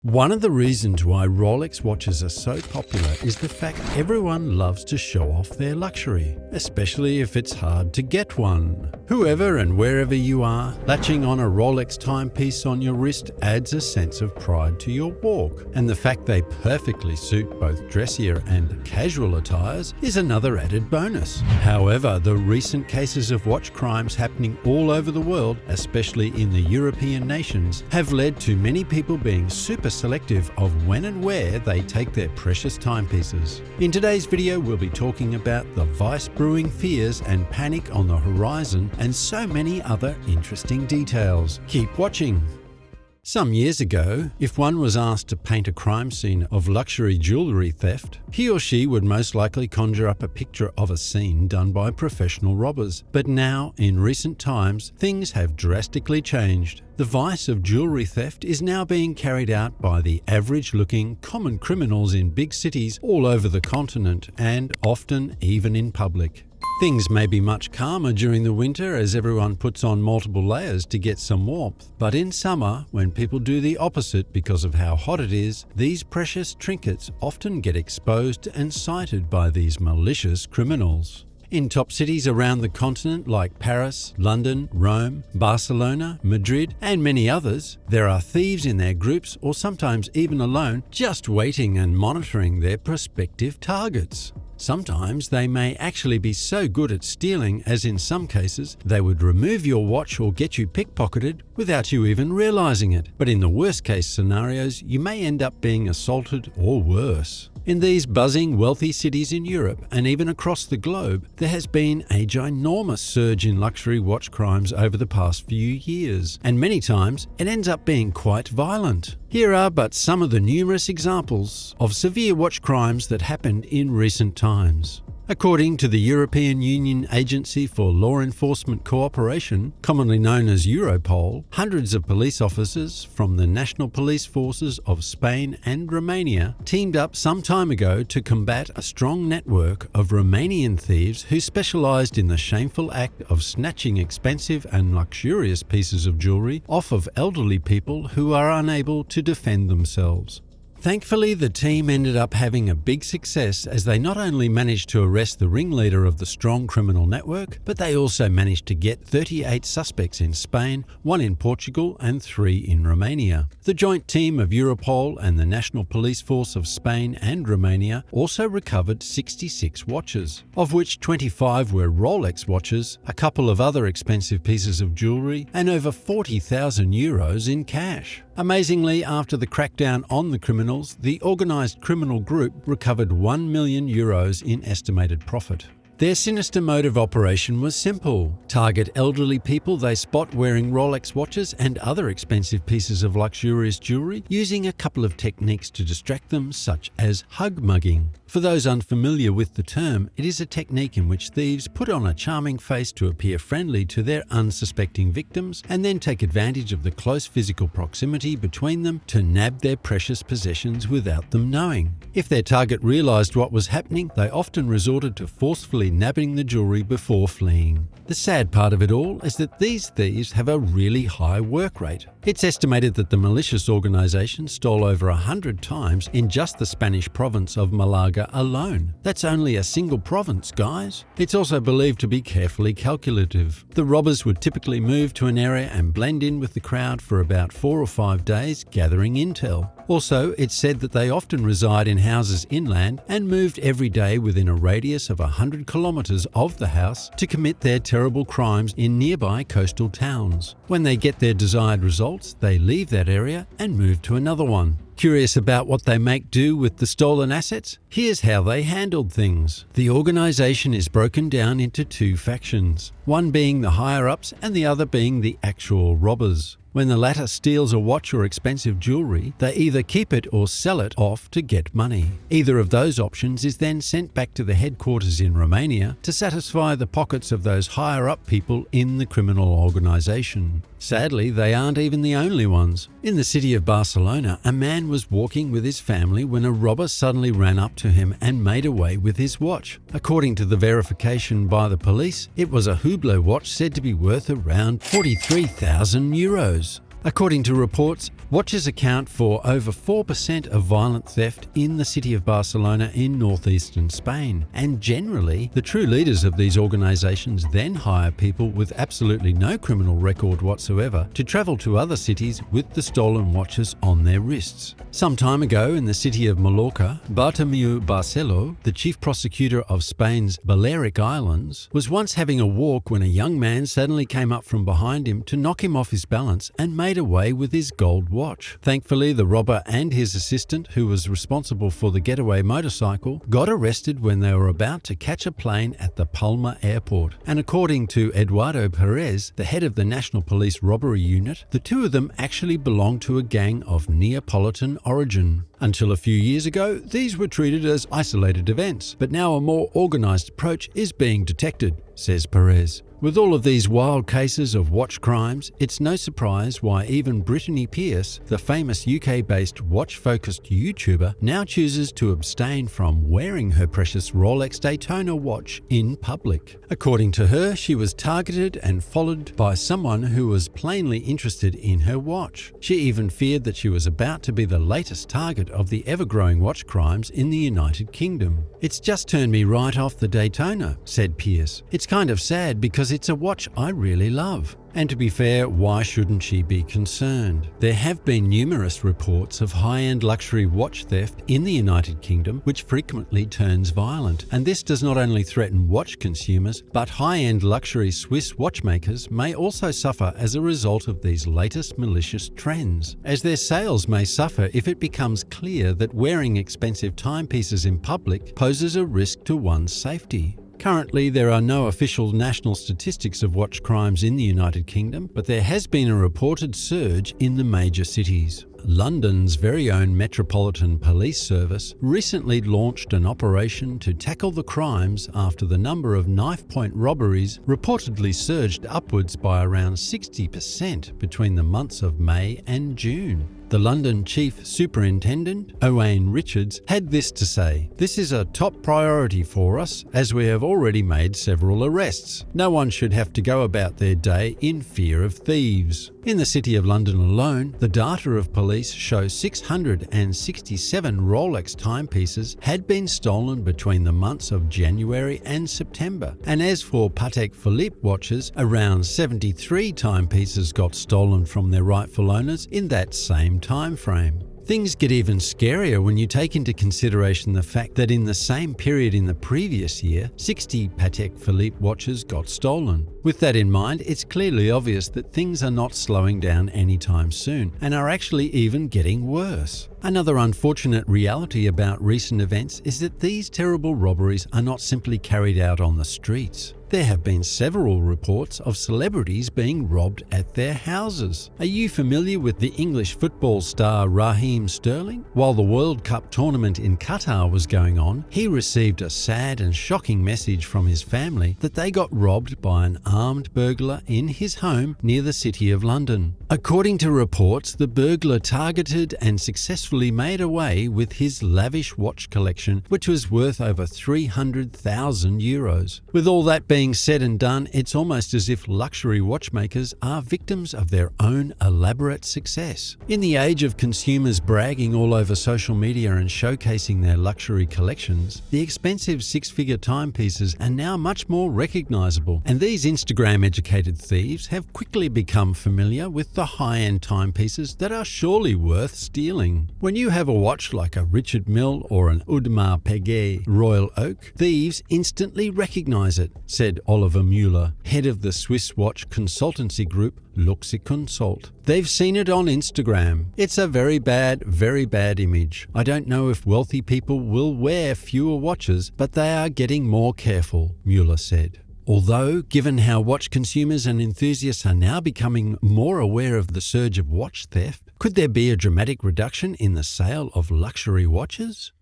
One of the reasons why Rolex watches are so popular is the fact everyone loves to show off their luxury, especially if it's hard to get one. Whoever and wherever you are, latching on a Rolex timepiece on your wrist adds a sense of pride to your walk, and the fact they perfectly suit both dressier and casual attires is another added bonus. However, the recent cases of watch crimes happening all over the world, especially in the European nations, have led to many people being super selective of when and where they take their precious timepieces. In today's video, we'll be talking about the vice brewing fears and panic on the horizon and so many other interesting details. Keep watching. Some years ago, if one was asked to paint a crime scene of luxury jewelry theft, he or she would most likely conjure up a picture of a scene done by professional robbers. But now, in recent times, things have drastically changed. The vice of jewelry theft is now being carried out by the average-looking, common criminals in big cities all over the continent and often even in public. Things may be much calmer during the winter as everyone puts on multiple layers to get some warmth, but in summer, when people do the opposite because of how hot it is, these precious trinkets often get exposed and cited by these malicious criminals. In top cities around the continent like Paris, London, Rome, Barcelona, Madrid, and many others, there are thieves in their groups or sometimes even alone, just waiting and monitoring their prospective targets. Sometimes they may actually be so good at stealing as in some cases they would remove your watch or get you pickpocketed without you even realizing it. But in the worst case scenarios, you may end up being assaulted or worse. In these buzzing, wealthy cities in Europe and even across the globe, there has been a ginormous surge in luxury watch crimes over the past few years, and many times it ends up being quite violent. Here are but some of the numerous examples of severe watch crimes that happened in recent times. According to the European Union Agency for Law Enforcement Cooperation, commonly known as Europol, hundreds of police officers from the national police forces of Spain and Romania teamed up some time ago to combat a strong network of Romanian thieves who specialized in the shameful act of snatching expensive and luxurious pieces of jewelry off of elderly people who are unable to defend themselves. Thankfully, the team ended up having a big success as they not only managed to arrest the ringleader of the strong criminal network, but they also managed to get 38 suspects in Spain, 1 in Portugal and 3 in Romania. The joint team of Europol and the National Police Force of Spain and Romania also recovered 66 watches, of which 25 were Rolex watches, a couple of other expensive pieces of jewelry, and over 40,000 euros in cash. Amazingly, after the crackdown on the criminals, the organised criminal group recovered 1 million euros in estimated profit. Their sinister mode of operation was simple: target elderly people they spot wearing Rolex watches and other expensive pieces of luxurious jewelry, using a couple of techniques to distract them, such as hug mugging. For those unfamiliar with the term, it is a technique in which thieves put on a charming face to appear friendly to their unsuspecting victims and then take advantage of the close physical proximity between them to nab their precious possessions without them knowing. If their target realized what was happening, they often resorted to forcefully nabbing the jewelry before fleeing. The sad part of it all is that these thieves have a really high work rate. It's estimated that the malicious organization stole over 100 times in just the Spanish province of Malaga alone. That's only a single province, guys. It's also believed to be carefully calculative. The robbers would typically move to an area and blend in with the crowd for about 4 or 5 days, gathering intel. Also, it's said that they often reside in houses inland and moved every day within a radius of 100 kilometers of the house to commit their terrible crimes in nearby coastal towns. When they get their desired results, they leave that area and move to another one. Curious about what they make do with the stolen assets? Here's how they handled things. The organization is broken down into 2 factions, one being the higher-ups and the other being the actual robbers. When the latter steals a watch or expensive jewelry, they either keep it or sell it off to get money. Either of those options is then sent back to the headquarters in Romania to satisfy the pockets of those higher-up people in the criminal organization. Sadly, they aren't even the only ones. In the city of Barcelona, a man was walking with his family when a robber suddenly ran up to him and made away with his watch. According to the verification by the police, it was a Hublot watch said to be worth around 43,000 euros. According to reports, watches account for over 4% of violent theft in the city of Barcelona in northeastern Spain, and generally, the true leaders of these organisations then hire people with absolutely no criminal record whatsoever to travel to other cities with the stolen watches on their wrists. Some time ago in the city of Mallorca, Bartomeu Barcelo, the chief prosecutor of Spain's Balearic Islands, was once having a walk when a young man suddenly came up from behind him to knock him off his balance and made away with his gold watch. Thankfully, the robber and his assistant, who was responsible for the getaway motorcycle, got arrested when they were about to catch a plane at the Palma airport. And according to Eduardo Perez, the head of the National Police Robbery Unit, the two of them actually belonged to a gang of Neapolitan origin. Until a few years ago, these were treated as isolated events, but now a more organised approach is being detected, says Perez. With all of these wild cases of watch crimes, it's no surprise why even Brittany Pierce, the famous UK-based watch-focused YouTuber, now chooses to abstain from wearing her precious Rolex Daytona watch in public. According to her, she was targeted and followed by someone who was plainly interested in her watch. She even feared that she was about to be the latest target of the ever-growing watch crimes in the United Kingdom. "It's just turned me right off the Daytona," said Pierce. "It's kind of sad because it's a watch I really love." And to be fair, why shouldn't she be concerned? There have been numerous reports of high-end luxury watch theft in the United Kingdom, which frequently turns violent. And this does not only threaten watch consumers, but high-end luxury Swiss watchmakers may also suffer as a result of these latest malicious trends, as their sales may suffer if it becomes clear that wearing expensive timepieces in public poses a risk to one's safety. Currently, there are no official national statistics of watch crimes in the United Kingdom, but there has been a reported surge in the major cities. London's very own Metropolitan Police Service recently launched an operation to tackle the crimes after the number of knife-point robberies reportedly surged upwards by around 60% between the months of May and June. The London Chief Superintendent, Owain Richards, had this to say: "This is a top priority for us, as we have already made several arrests. No one should have to go about their day in fear of thieves." In the City of London alone, the data of police shows 667 Rolex timepieces had been stolen between the months of January and September. And as for Patek Philippe watches, around 73 timepieces got stolen from their rightful owners in that same time frame. Things get even scarier when you take into consideration the fact that in the same period in the previous year, 60 Patek Philippe watches got stolen. With that in mind, it's clearly obvious that things are not slowing down anytime soon and are actually even getting worse. Another unfortunate reality about recent events is that these terrible robberies are not simply carried out on the streets. There have been several reports of celebrities being robbed at their houses. Are you familiar with the English football star Raheem Sterling? While the World Cup tournament in Qatar was going on, he received a sad and shocking message from his family that they got robbed by an armed burglar in his home near the City of London. According to reports, the burglar targeted and successfully made away with his lavish watch collection, which was worth over €300,000. With all that being said and done, it's almost as if luxury watchmakers are victims of their own elaborate success. In the age of consumers bragging all over social media and showcasing their luxury collections, the expensive six-figure timepieces are now much more recognizable, and these Instagram-educated thieves have quickly become familiar with the high-end timepieces that are surely worth stealing. When you have a watch like a Richard Mille or an Audemars Piguet Royal Oak, thieves instantly recognize it, said Oliver Mueller, head of the Swiss watch consultancy group Luxiconsult. They've seen it on Instagram. It's a very bad image. I don't know if wealthy people will wear fewer watches, but they are getting more careful, Mueller said. Although, given how watch consumers and enthusiasts are now becoming more aware of the surge of watch theft, could there be a dramatic reduction in the sale of luxury watches?